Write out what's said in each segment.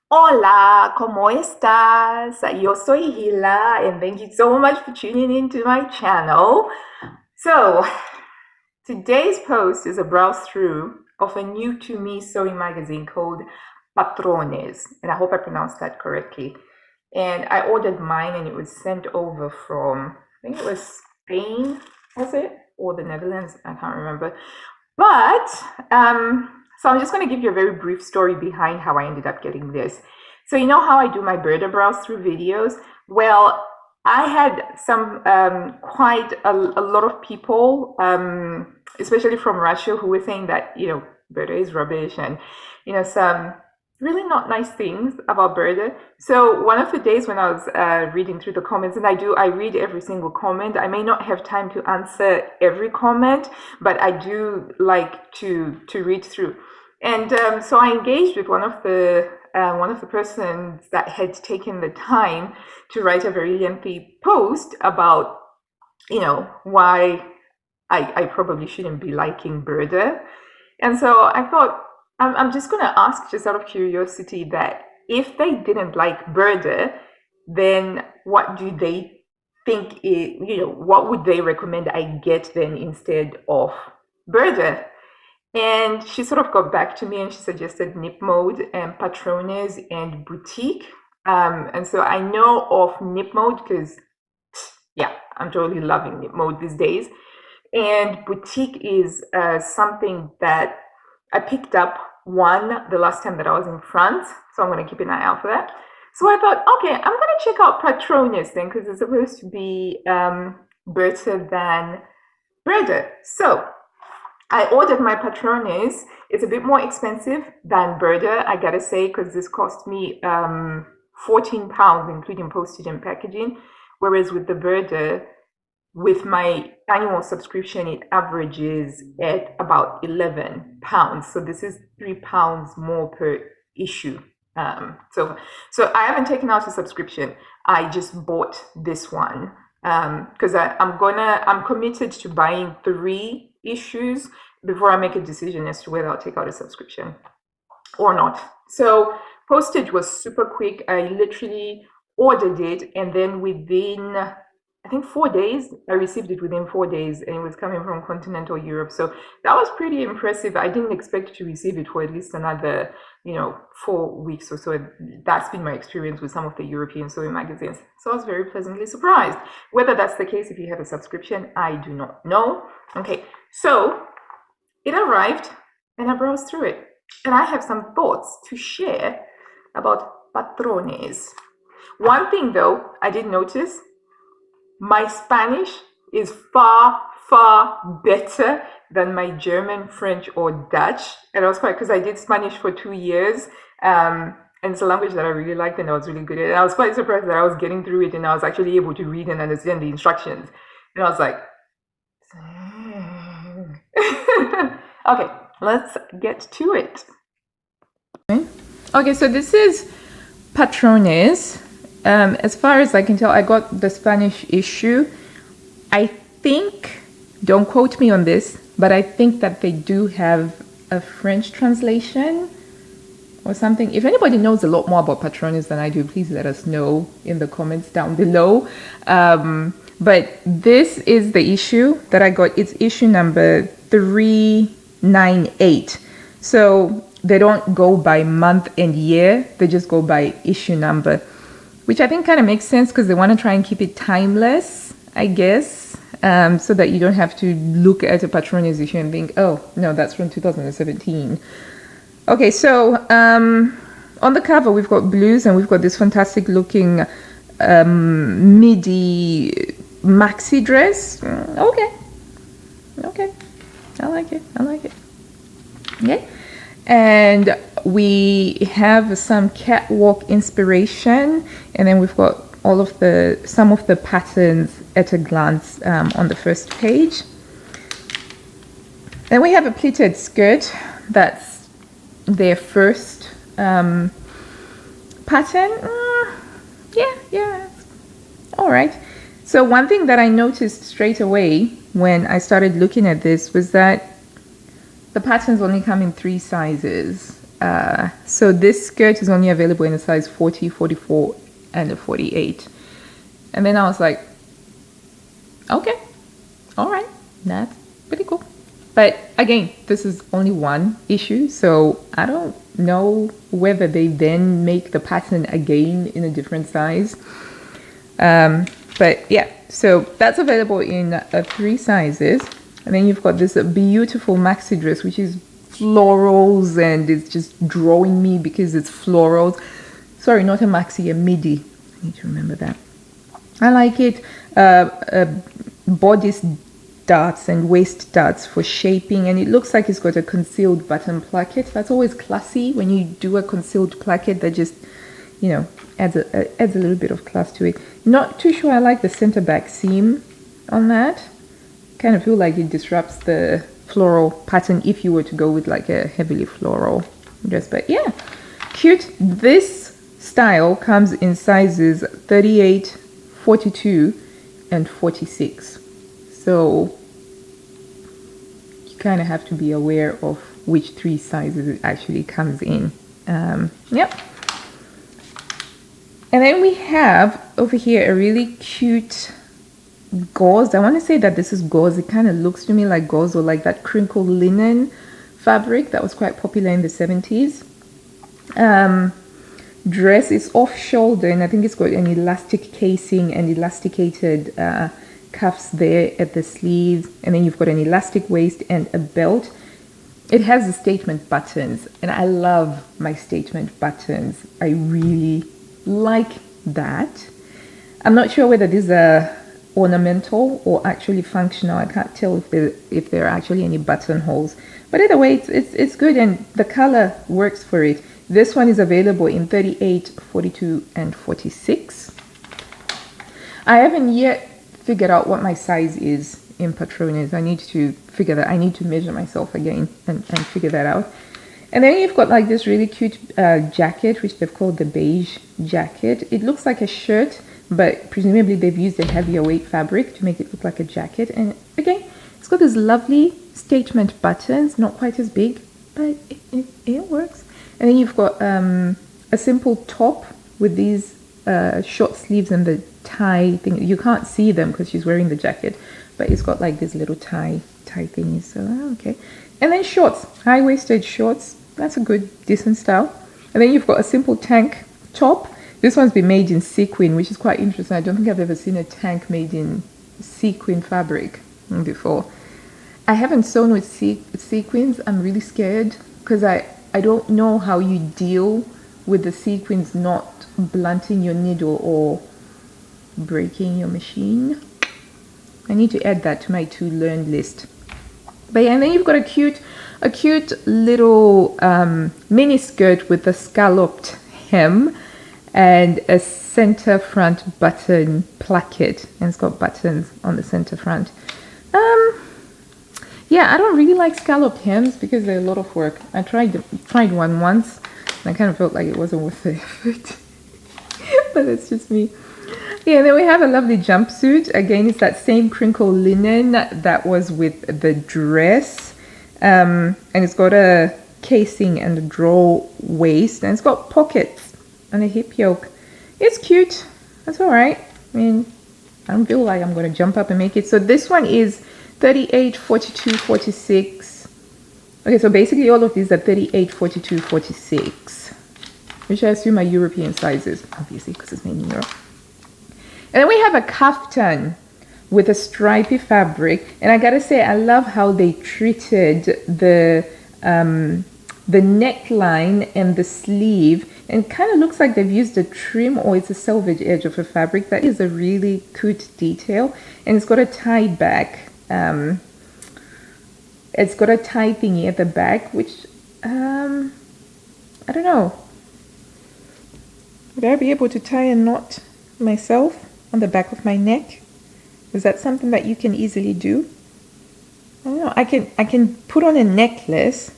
Hola, ¿cómo estás? Yo soy Hila, and thank you so much for tuning into my channel. So, today's post is a browse through of a new to me sewing magazine called Patrones, and I hope I pronounced that correctly. And I ordered mine, and it was sent over from, I think it was Spain, was it? Or the Netherlands? I can't remember. But so I'm just going to give you a very brief story behind how I ended up getting this. So you know how I do my Burda browse through videos? Well, I had some quite a lot of people, especially from Russia, who were saying that Burda is rubbish, and some really not nice things about Burda. So one of the days when I was reading through the comments, and I read every single comment. I may not have time to answer every comment, but I do like to read through. And so I engaged with one of the persons that had taken the time to write a very lengthy post about why I probably shouldn't be liking Burda. And so I thought I'm just going to ask, just out of curiosity, that if they didn't like Burda, then what do they think what would they recommend I get then instead of Burda? And she sort of got back to me and she suggested KnipMode and Patrones and Boutique. And so I know of KnipMode because, yeah, I'm totally loving KnipMode these days. And Boutique is something that I picked up the last time that I was in France. So I'm going to keep an eye out for that. So I thought, okay, I'm going to check out Patronus then because it's supposed to be better than Burda. So I ordered my Patrones. It's a bit more expensive than Burda, I gotta say, because this cost me £14, including postage and packaging. Whereas with the Burda, with my annual subscription, it averages at about £11. So this is £3 more per issue. So I haven't taken out a subscription. I just bought this one because I'm committed to buying 3 issues before I make a decision as to whether I'll take out a subscription or not. So postage was super quick. I literally ordered it, and then within, I think, 4 days, I received it within 4 days, and it was coming from continental Europe. So that was pretty impressive. I didn't expect to receive it for at least another 4 weeks or so. That's been my experience with some of the European sewing magazines. So I was very pleasantly surprised. Whether that's the case if you have a subscription, I do not know. Okay, so it arrived and I browsed through it. And I have some thoughts to share about Patrones. One thing though, I did notice, my Spanish is far, far better than my German, French, or Dutch. And I was quite, because I did Spanish for 2 years. And it's a language that I really liked and I was really good at it. And I was quite surprised that I was getting through it and I was actually able to read and understand the instructions. And I was like, okay, let's get to it. Okay, so this is Patrones. As far as I can tell, I got the Spanish issue. I think, don't quote me on this, but I think that they do have a French translation or something. If anybody knows a lot more about Patrones than I do, please let us know in the comments down below. But this is the issue that I got. It's issue number 398. So they don't go by month and year, they just go by issue number, which I think kind of makes sense because they want to try and keep it timeless, I guess, so that you don't have to look at a Patrones issue and think, oh, no, that's from 2017. Okay, so on the cover, we've got blues and we've got this fantastic looking midi maxi dress. Okay, I like it. Okay, and we have some catwalk inspiration, and then we've got some of the patterns at a glance on the first page. Then we have a pleated skirt. That's their first pattern. Yeah, all right. So one thing that I noticed straight away when I started looking at this was that the patterns only come in 3 sizes. So this skirt is only available in a size 40, 44, and a 48. And then I was like, okay, all right, that's pretty cool. But again, this is only one issue, so I don't know whether they then make the pattern again in a different size. But yeah, so that's available in 3 sizes. And then you've got this beautiful maxi dress, which is florals, and it's just drawing me because it's florals. Sorry, not a maxi, a midi. I need to remember that. I like it. Bodice darts and waist darts for shaping, and it looks like it's got a concealed button placket. That's always classy when you do a concealed placket. That just, you know, adds a little bit of class to it. Not too sure I like the center back seam on that. Kind of feel like it disrupts the floral pattern if you were to go with like a heavily floral dress. But yeah, cute. This style comes in sizes 38, 42, and 46. So you kind of have to be aware of which 3 sizes it actually comes in. Yep. And then we have over here a really cute gauze. I want to say that this is gauze. It kind of looks to me like gauze, or like that crinkled linen fabric that was quite popular in the 70s. Dress is off shoulder, and I think it's got an elastic casing and elasticated cuffs there at the sleeves, and then you've got an elastic waist and a belt. It has the statement buttons, and I love my statement buttons. I really like that. I'm not sure whether these are ornamental or actually functional. I can't tell if there are actually any buttonholes, but either way, it's good, and the color works for it. This one is available in 38, 42, and 46. I haven't yet figured out what my size is in Patrones. I need to figure that. I need to measure myself again and figure that out. And then you've got like this really cute jacket, which they've called the beige jacket. It looks like a shirt, but presumably they've used a heavier weight fabric to make it look like a jacket. And again, it's got these lovely statement buttons, not quite as big, but it works. And then you've got a simple top with these short sleeves and the tie thing. You can't see them because she's wearing the jacket, but it's got like this little tie thingy. So okay. And then shorts, high-waisted shorts. That's a good, decent style. And then you've got a simple tank top. This one's been made in sequin, which is quite interesting. I don't think I've ever seen a tank made in sequin fabric before. I haven't sewn with sequins. I'm really scared because I don't know how you deal with the sequins not blunting your needle or breaking your machine. I need to add that to my to learn list. But yeah, and then you've got a cute little mini skirt with a scalloped hem and a center front button placket, and it's got buttons on the center front. Yeah, I don't really like scalloped hems because they're a lot of work. I tried one once, and I kind of felt like it wasn't worth the effort. But it's just me. Yeah, and then we have a lovely jumpsuit. Again, it's that same crinkle linen that was with the dress. And it's got a casing and a draw waist, and it's got pockets and a hip yoke. It's cute. That's all right. I mean, I don't feel like I'm going to jump up and make it. So this one is 38, 42, 46. Okay, so basically all of these are 38, 42, 46, which I assume are European sizes, obviously, because it's made in Europe. And then we have a kaftan with a stripy fabric, and I gotta say, I love how they treated the neckline and the sleeve, and kind of looks like they've used a trim or it's a selvage edge of a fabric. That is a really cute detail, and it's got a tie back. It's got a tie thingy at the back, which I don't know. Would I be able to tie a knot myself on the back of my neck? Is that something that you can easily do? I don't know. I can put on a necklace.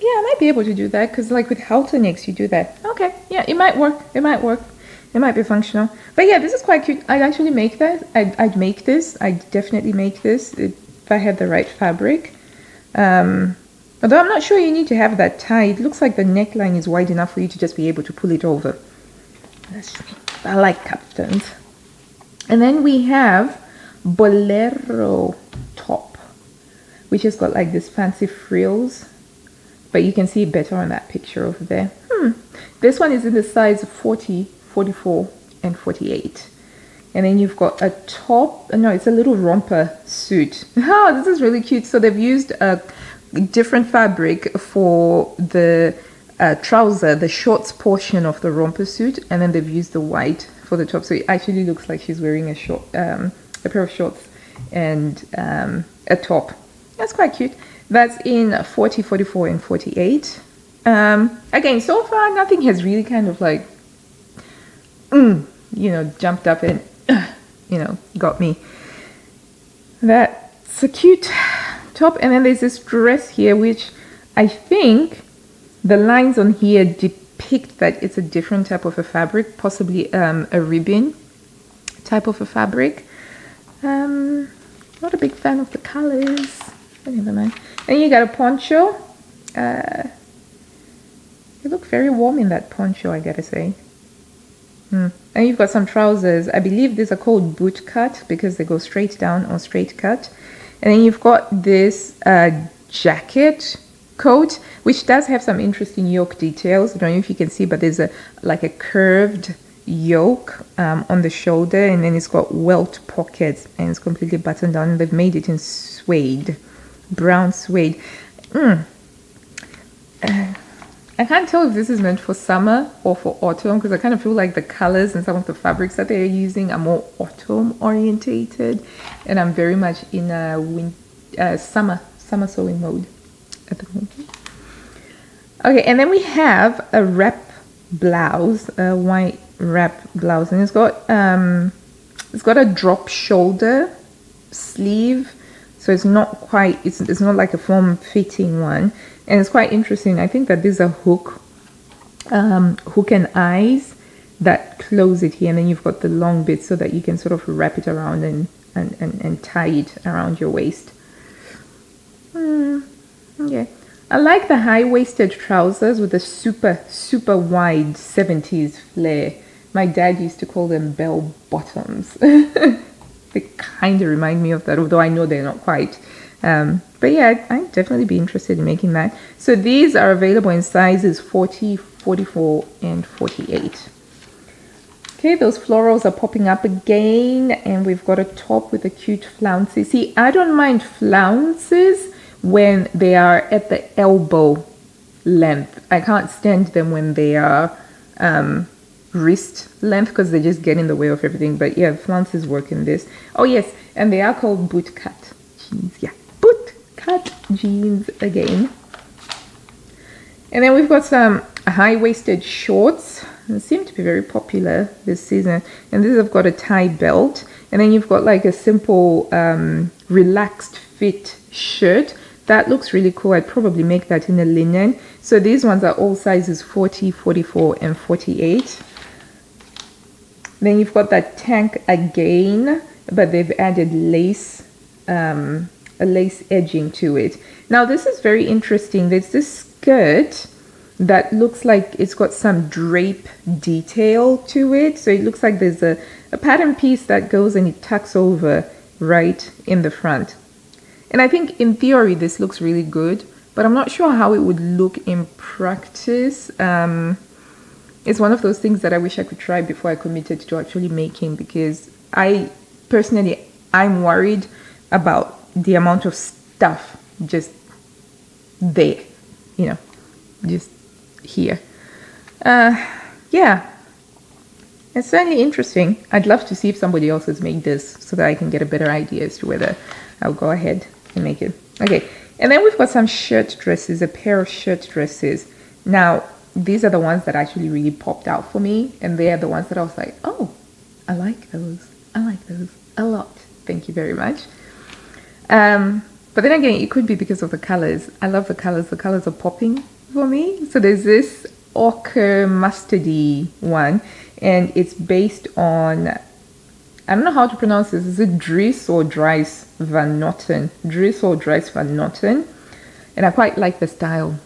Yeah, I might be able to do that because, like with halter necks, you do that. Okay, yeah, it might work. It might work. It might be functional. But yeah, this is quite cute. I'd actually make that. I'd make this. I'd definitely make this if I had the right fabric. Although I'm not sure you need to have that tie. It looks like the neckline is wide enough for you to just be able to pull it over. I like kaftans. And then we have bolero top, which has got like this fancy frills, but you can see it better on that picture over there. This one is in the size 40, 44, and 48. And then you've got a top, no, it's a little romper suit. Oh, this is really cute. So they've used a different fabric for the trouser, the shorts portion of the romper suit, and then they've used the white for the top. So it actually looks like she's wearing a pair of shorts and a top. That's quite cute. That's in 40, 44, and 48. Again, so far nothing has really kind of like, jumped up and, got me. That's a cute top. And then there's this dress here, which I think the lines on here depict that it's a different type of a fabric, possibly a ribbon type of a fabric. Not a big fan of the colors, but never mind. Then you got a poncho. You look very warm in that poncho, I gotta say. And you've got some trousers. I believe these are called boot cut because they go straight down or straight cut. And then you've got this jacket coat, which does have some interesting yoke details. I don't know if you can see, but there's like a curved yoke on the shoulder, and then it's got welt pockets, and it's completely buttoned down. They've made it in suede, brown suede. I can't tell if this is meant for summer or for autumn, because I kind of feel like the colors and some of the fabrics that they're using are more autumn orientated, and I'm very much in a summer sewing mode at the moment. Okay, and then we have a wrap blouse, a white wrap blouse, and it's got a drop shoulder sleeve, so it's not quite, it's not like a form fitting one. And it's quite interesting. I think that these are hook and eyes that close it here, and then you've got the long bit so that you can sort of wrap it around and tie it around your waist. Okay. I like the high-waisted trousers with the super wide 70s flare. My dad used to call them bell bottoms. They kind of remind me of that, although I know they're not quite. But yeah, I'd definitely be interested in making that. So these are available in sizes 40, 44, and 48. Okay, those florals are popping up again, and we've got a top with a cute flounces. See, I don't mind flounces when they are at the elbow length. I can't stand them when they are wrist length, because they just get in the way of everything. But yeah, flounces work in this. Oh yes, and they are called boot cut jeans. Yeah, boot cut jeans again. And then we've got some high-waisted shorts. They seem to be very popular this season. And these have got a tie belt. And then you've got like a simple relaxed fit shirt. That looks really cool. I'd probably make that in a linen. So these ones are all sizes 40, 44, and 48. Then you've got that tank again, but they've added lace, a lace edging to it. Now this is very interesting. There's this skirt that looks like it's got some drape detail to it. So it looks like there's a pattern piece that goes and it tucks over right in the front. And I think in theory this looks really good, but I'm not sure how it would look in practice. It's one of those things that I wish I could try before I committed to actually making, because I'm worried about the amount of stuff just there, just here. Yeah, it's certainly interesting. I'd love to see if somebody else has made this so that I can get a better idea as to whether I'll go ahead and make it. Okay, and then we've got some shirt dresses, a pair of shirt dresses. Now, these are the ones that actually really popped out for me, and they are the ones that I was like, oh, I like those. I like those a lot. Thank you very much. But then again, it could be because of the colors. I love the colors. The colors are popping for me. So there's this ochre mustardy one, and it's based on, I don't know how to pronounce this. Is it Dries or Dries van Noten? Dries or Dries van Noten. and I quite like the style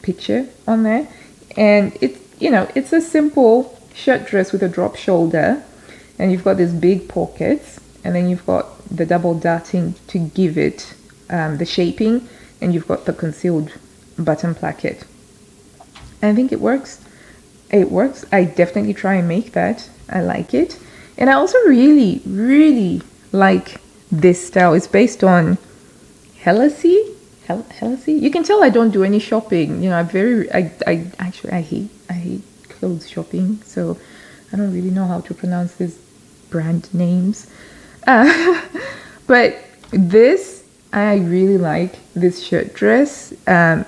picture on there. And it's, you know, it's a simple shirt dress with a drop shoulder, and you've got these big pockets, and then you've got the double darting to give it the shaping, and you've got the concealed button placket. I think it works. It works. I definitely try and make that. I like it. And I also really, really like this style. It's based on Hila. You can tell I don't do any shopping. You know, I hate clothes shopping, so I don't really know how to pronounce these brand names. But this, I really like this shirt dress.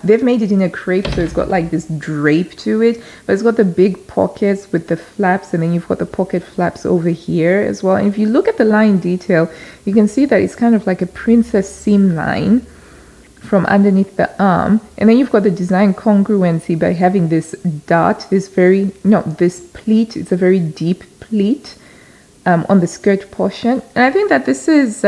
They've made it in a crepe, so it's got like this drape to it, but it's got the big pockets with the flaps, and then you've got the pocket flaps over here as well. And if you look at the line detail, you can see that it's kind of like a princess seam line from underneath the arm, and then you've got the design congruency by having this dart, this pleat. It's a very deep pleat on the skirt portion, and I think that this is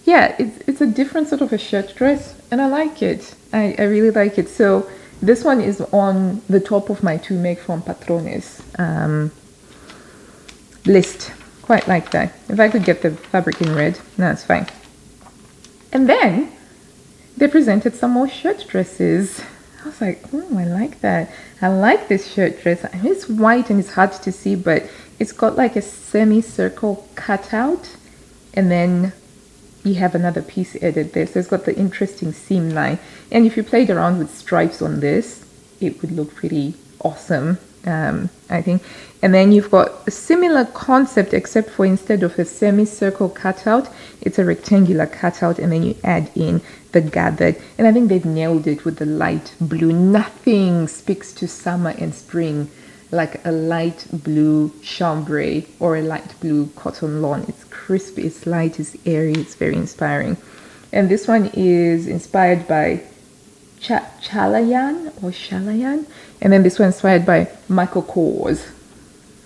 yeah, it's a different sort of a shirt dress, and I like it. I really like it. So this one is on the top of my to make from Patrones list. Quite like that. If I could get the fabric in red, that's fine. And then they presented some more shirt dresses. I was like, oh, I like that. I like this shirt dress. I mean, it's white and it's hard to see, but it's got like a semicircle cutout, and then you have another piece added there. So it's got the interesting seam line. And if you played around with stripes on this, it would look pretty awesome, I think. And then you've got a similar concept, except for instead of a semicircle cutout, it's a rectangular cutout, and then you add in the gathered. And I think they've nailed it with the light blue. Nothing speaks to summer and spring like a light blue chambray or a light blue cotton lawn. It's crispy, it's light, it's airy, it's very inspiring. And this one is inspired by Shalayan, and then this one inspired by Michael Kors.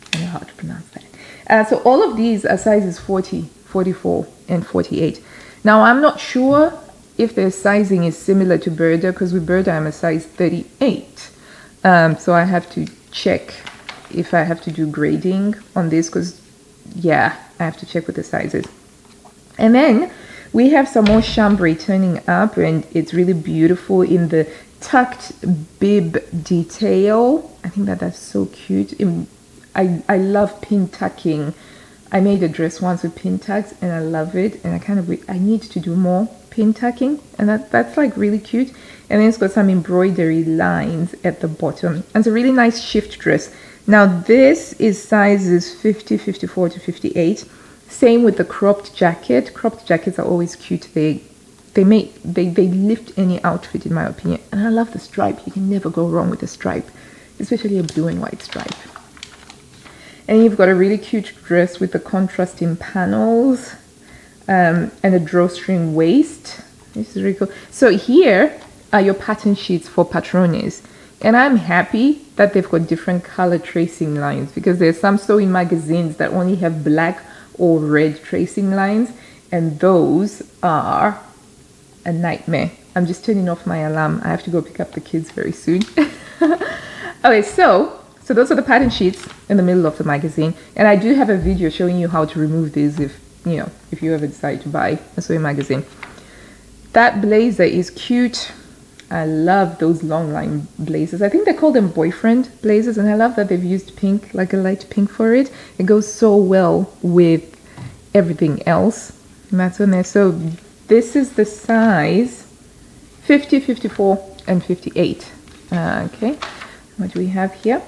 I don't know how to pronounce that. So all of these are sizes 40, 44, and 48. Now I'm not sure if their sizing is similar to Burda, because with Burda I'm a size 38. So I have to check if I have to do grading on this, because yeah, I have to check with the sizes. And then we have some more chambray turning up, and it's really beautiful in the tucked bib detail. I think that that's so cute. I love pin tucking. I made a dress once with pin tucks, and I love it, and I need to do more pin tucking, and that's like really cute. And then it's got some embroidery lines at the bottom, and it's a really nice shift dress. Now this is sizes 50, 54 to 58. Same with the cropped jacket. Cropped jackets are always cute. They lift any outfit, in my opinion. And I love the stripe. You can never go wrong with a stripe, especially a blue and white stripe. And you've got a really cute dress with the contrasting panels and a drawstring waist. This is really cool. So here are your pattern sheets for Patrones. And I'm happy that they've got different color tracing lines, because there's some sewing magazines that only have black or red tracing lines, and those are a nightmare. I'm just turning off my alarm. I have to go pick up the kids very soon. Okay, so those are the pattern sheets in the middle of the magazine, and I do have a video showing you how to remove these if you ever decide to buy a sewing magazine. That blazer is cute. I love those long line blazers. I think they call them boyfriend blazers, and I love that they've used pink, like a light pink for it. It goes so well with everything else. And that's on there. So this is the size 50, 54, and 58. Okay, what do we have here?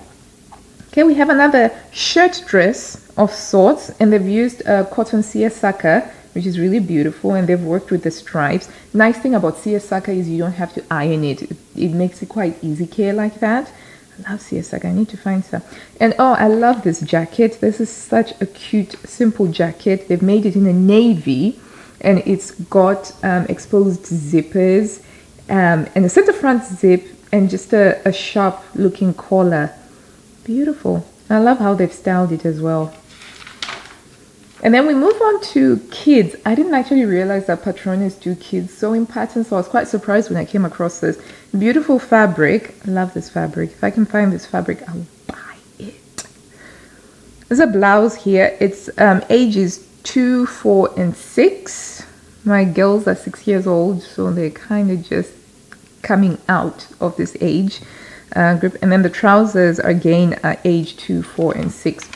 Okay, we have another shirt dress of sorts, and they've used cotton seersucker, which is really beautiful, and they've worked with the stripes. Nice thing about seersucker is you don't have to iron it. It makes it quite easy care like that. I love seersucker. I need to find some. And oh, I love this jacket. This is such a cute, simple jacket. They've made it in a navy, and it's got exposed zippers and a center front zip, and just a sharp looking collar. Beautiful. I love how they've styled it as well. And then we move on to kids. I didn't actually realize that Patrones do kids sewing patterns, so I was quite surprised when I came across this beautiful fabric. I love this fabric. If I can find this fabric, I will buy it. There's a blouse here. It's ages 2, 4, and 6. My girls are 6 years old, so they're kind of just coming out of this age group. And then the trousers again are age 2, 4, and 6.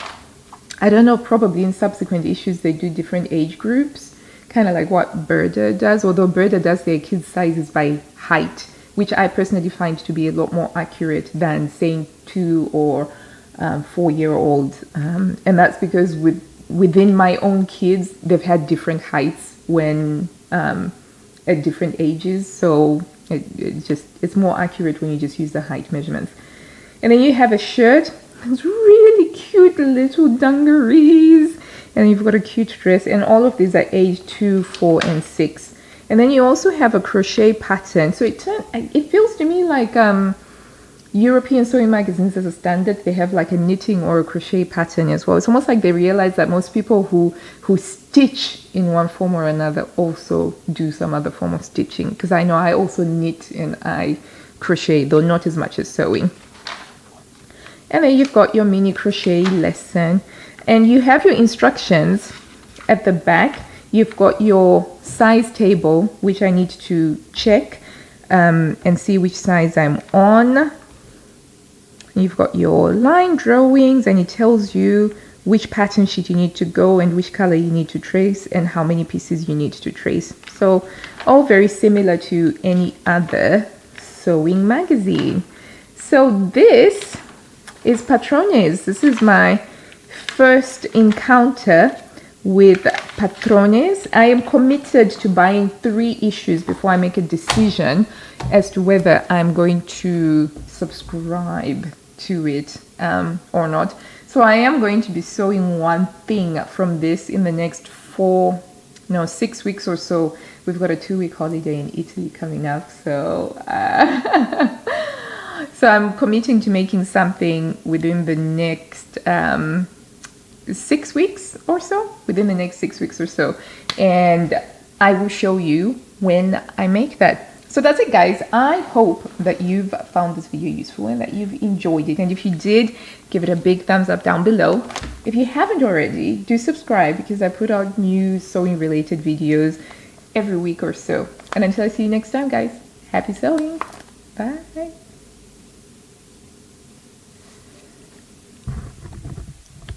I don't know, probably in subsequent issues they do different age groups, kind of like what Burda does, although Burda does their kids' sizes by height, which I personally find to be a lot more accurate than saying 2 or 4-year-old. And that's because within my own kids, they've had different heights when at different ages, so it's more accurate when you just use the height measurements. And then you have a shirt. It's really cute little dungarees, and you've got a cute dress, and all of these are age 2, 4, and 6. And then you also have a crochet pattern. So it feels to me like European sewing magazines as a standard, they have like a knitting or a crochet pattern as well. It's almost like they realize that most people who stitch in one form or another also do some other form of stitching, because I know I also knit and I crochet, though not as much as sewing. And then you've got your mini crochet lesson, and you have your instructions at the back. You've got your size table, which I need to check and see which size I'm on. You've got your line drawings, and it tells you which pattern sheet you need to go and which color you need to trace and how many pieces you need to trace. So all very similar to any other sewing magazine. So this is Patrones. This is my first encounter with Patrones. I am committed to buying 3 issues before I make a decision as to whether I'm going to subscribe to it or not. So I am going to be sewing one thing from this in the next 6 weeks or so. We've got a 2-week holiday in Italy coming up, so so I'm committing to making something within the next 6 weeks or so. Within the next 6 weeks or so, and I will show you when I make that. So that's it, guys. I hope that you've found this video useful and that you've enjoyed it. And if you did, give it a big thumbs up down below. If you haven't already, do subscribe, because I put out new sewing related videos every week or so. And until I see you next time, guys, happy sewing. Bye.